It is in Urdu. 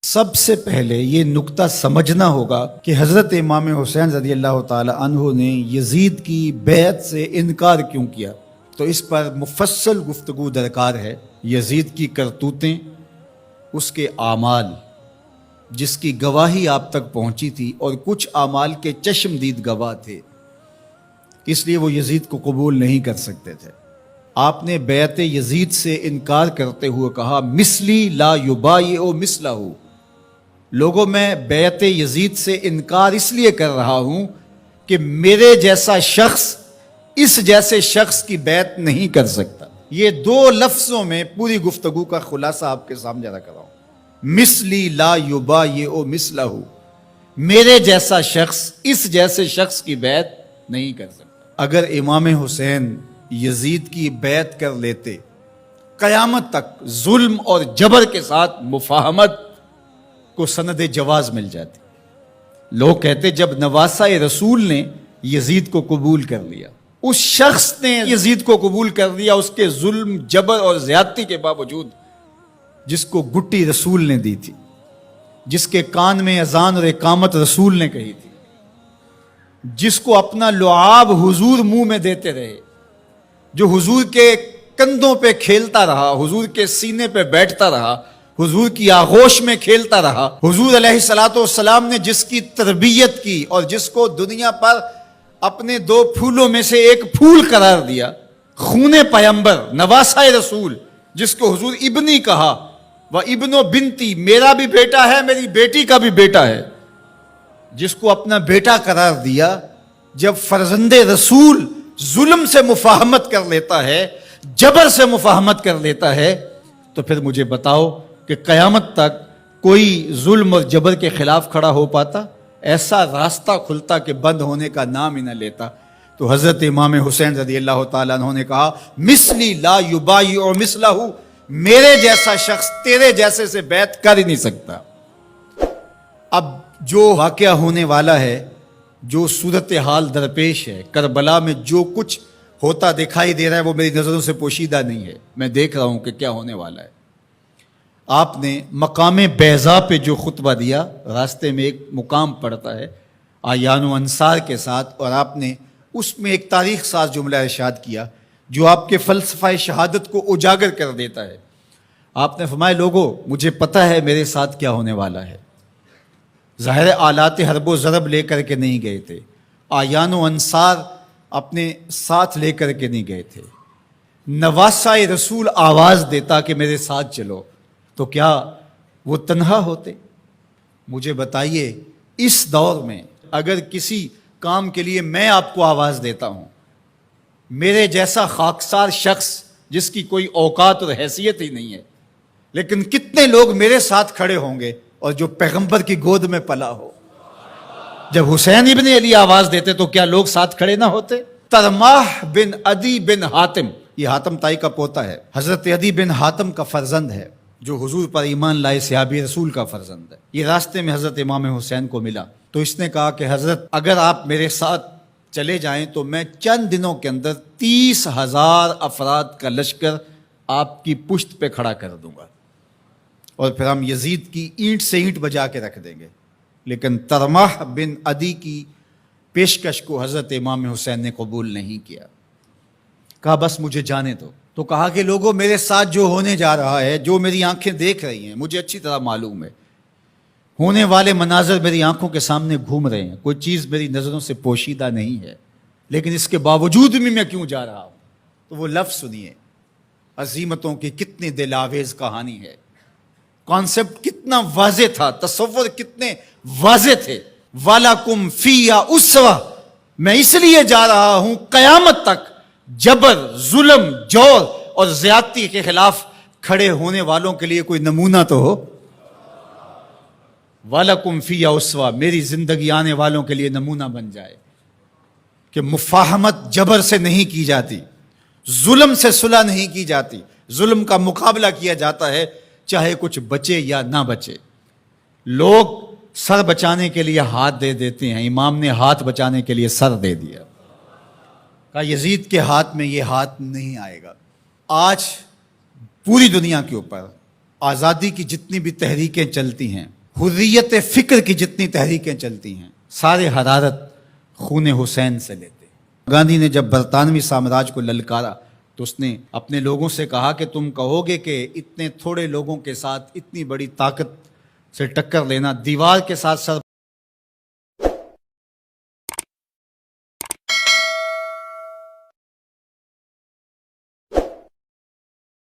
سب سے پہلے یہ نکتہ سمجھنا ہوگا کہ حضرت امام حسین رضی اللہ تعالی عنہ نے یزید کی بیعت سے انکار کیوں کیا، تو اس پر مفصل گفتگو درکار ہے۔ یزید کی کرتوتیں، اس کے اعمال جس کی گواہی آپ تک پہنچی تھی، اور کچھ اعمال کے چشم دید گواہ تھے، اس لیے وہ یزید کو قبول نہیں کر سکتے تھے۔ آپ نے بیعت یزید سے انکار کرتے ہوئے کہا مثلی لا یبایع مثلہ، لوگوں میں بیعت یزید سے انکار اس لیے کر رہا ہوں کہ میرے جیسا شخص اس جیسے شخص کی بیعت نہیں کر سکتا۔ یہ دو لفظوں میں پوری گفتگو کا خلاصہ آپ کے سامنے رکھ رہا ہوں۔ مثلی لا یبایع مثلہ، میرے جیسا شخص اس جیسے شخص کی بیعت نہیں کر سکتا۔ اگر امام حسین یزید کی بیعت کر لیتے، قیامت تک ظلم اور جبر کے ساتھ مفاہمت کو سند جواز مل جاتی۔ لوگ کہتے جب نواسہ رسول نے یزید کو قبول کر لیا، اس شخص نے یزید کو قبول کر لیا، اس کے ظلم، جبر اور زیادتی کے باوجود، جس کو گٹی رسول نے دی تھی، جس کے کان میں اذان اور اقامت رسول نے کہی تھی، جس کو اپنا لعاب حضور منہ میں دیتے رہے، جو حضور کے کندھوں پہ کھیلتا رہا، حضور کے سینے پہ بیٹھتا رہا، حضور کی آغوش میں کھیلتا رہا، حضور علیہ الصلوۃ والسلام نے جس کی تربیت کی اور جس کو دنیا پر اپنے دو پھولوں میں سے ایک پھول قرار دیا، خون پیمبر، نواسہ رسول، جس کو حضور ابنی کہا، وہ ابن و بنتی، میرا بھی بیٹا ہے، میری بیٹی کا بھی بیٹا ہے، جس کو اپنا بیٹا قرار دیا، جب فرزند رسول ظلم سے مفاہمت کر لیتا ہے، جبر سے مفاہمت کر لیتا ہے، تو پھر مجھے بتاؤ کہ قیامت تک کوئی ظلم اور جبر کے خلاف کھڑا ہو پاتا؟ ایسا راستہ کھلتا کہ بند ہونے کا نام ہی نہ لیتا۔ تو حضرت امام حسین رضی اللہ تعالیٰ عنہ نے کہا مثلی لا یبایع مثلہ، میرے جیسا شخص تیرے جیسے سے بیعت کر ہی نہیں سکتا۔ اب جو واقعہ ہونے والا ہے، جو صورتحال درپیش ہے، کربلا میں جو کچھ ہوتا دکھائی دے رہا ہے، وہ میری نظروں سے پوشیدہ نہیں ہے، میں دیکھ رہا ہوں کہ کیا ہونے والا ہے۔ آپ نے مقام بیضا پہ جو خطبہ دیا، راستے میں ایک مقام پڑتا ہے اعیان و انصار کے ساتھ، اور آپ نے اس میں ایک تاریخ ساز جملہ ارشاد کیا جو آپ کے فلسفہ شہادت کو اجاگر کر دیتا ہے۔ آپ نے فرمایا لوگو، مجھے پتہ ہے میرے ساتھ کیا ہونے والا ہے۔ ظاہر آلات حرب و ضرب لے کر کے نہیں گئے تھے، اعیان و انصار اپنے ساتھ لے کر کے نہیں گئے تھے۔ نواسہ رسول آواز دیتا کہ میرے ساتھ چلو، تو کیا وہ تنہا ہوتے؟ مجھے بتائیے، اس دور میں اگر کسی کام کے لیے میں آپ کو آواز دیتا ہوں، میرے جیسا خاکسار شخص جس کی کوئی اوقات اور حیثیت ہی نہیں ہے، لیکن کتنے لوگ میرے ساتھ کھڑے ہوں گے، اور جو پیغمبر کی گود میں پلا ہو۔ جب حسین ابن علی آواز دیتے تو کیا لوگ ساتھ کھڑے نہ ہوتے؟ ترماح بن عدی بن حاتم، یہ حاتم تائی کا پوتا ہے، حضرت عدی بن حاتم کا فرزند ہے، جو حضور پر ایمان لائے صحابی رسول کا فرزند ہے۔ یہ راستے میں حضرت امام حسین کو ملا، تو اس نے کہا کہ حضرت اگر آپ میرے ساتھ چلے جائیں تو میں چند دنوں کے اندر 30,000 افراد کا لشکر آپ کی پشت پہ کھڑا کر دوں گا، اور پھر ہم یزید کی اینٹ سے اینٹ بجا کے رکھ دیں گے۔ لیکن ترماح بن عدی کی پیشکش کو حضرت امام حسین نے قبول نہیں کیا، کہا بس مجھے جانے دو۔ تو کہا کہ لوگوں، میرے ساتھ جو ہونے جا رہا ہے، جو میری آنکھیں دیکھ رہی ہیں، مجھے اچھی طرح معلوم ہے، ہونے والے مناظر میری آنکھوں کے سامنے گھوم رہے ہیں، کوئی چیز میری نظروں سے پوشیدہ نہیں ہے، لیکن اس کے باوجود بھی میں کیوں جا رہا ہوں؟ تو وہ لفظ سنیے، عزیمتوں کی کتنی دل آویز کہانی ہے، کانسیپٹ کتنا واضح تھا، تصور کتنے واضح تھے۔ وَلَكُمْ فِيهَا أُسْوَةٌ، میں اس لیے جا رہا ہوں قیامت تک جبر، ظلم، جور اور زیادتی کے خلاف کھڑے ہونے والوں کے لیے کوئی نمونہ تو ہو۔ وَلَكُمْ فِيهَا أُسْوَةٌ، میری زندگی آنے والوں کے لیے نمونہ بن جائے کہ مفاہمت جبر سے نہیں کی جاتی، ظلم سے صلح نہیں کی جاتی، ظلم کا مقابلہ کیا جاتا ہے، چاہے کچھ بچے یا نہ بچے۔ لوگ سر بچانے کے لیے ہاتھ دے دیتے ہیں، امام نے ہاتھ بچانے کے لیے سر دے دیا، کہا یزید کے ہاتھ میں یہ ہاتھ نہیں آئے گا۔ آج پوری دنیا کے اوپر آزادی کی جتنی بھی تحریکیں چلتی ہیں، حریت فکر کی جتنی تحریکیں چلتی ہیں، سارے حرارت خون حسین سے لیتے۔ گاندھی نے جب برطانوی سامراج کو للکارا تو اس نے اپنے لوگوں سے کہا کہ تم کہو گے کہ اتنے تھوڑے لوگوں کے ساتھ اتنی بڑی طاقت سے ٹکر لینا، دیوار کے ساتھ سر